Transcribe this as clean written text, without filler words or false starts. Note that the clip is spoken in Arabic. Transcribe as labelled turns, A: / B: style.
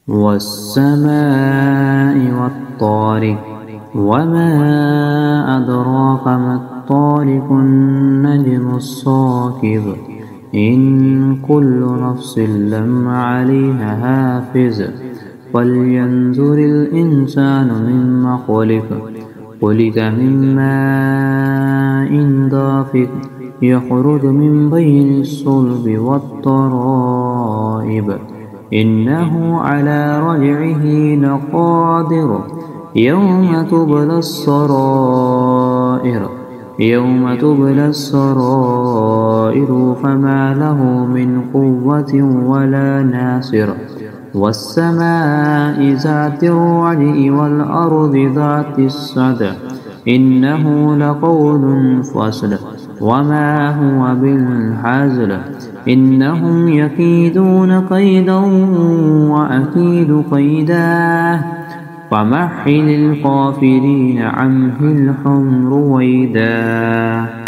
A: والسماء والطارق وما أدراك ما الطارق النجم الثاقب إن كل نفس لما عليها حافظ فلينظر الإنسان مما خلق من ماء دافق يخرج من بين الصلب والترائب إنه على رجعه لقادر يوم تبلى السرائر فما له من قوة ولا ناصر والسماء ذات الرجع والأرض ذات الصدع إنه لقول فصل وما هو بالهزل إنهم يكيدون كيدا وأكيد كيدا فمهل الكافرين أمهلهم رويدا.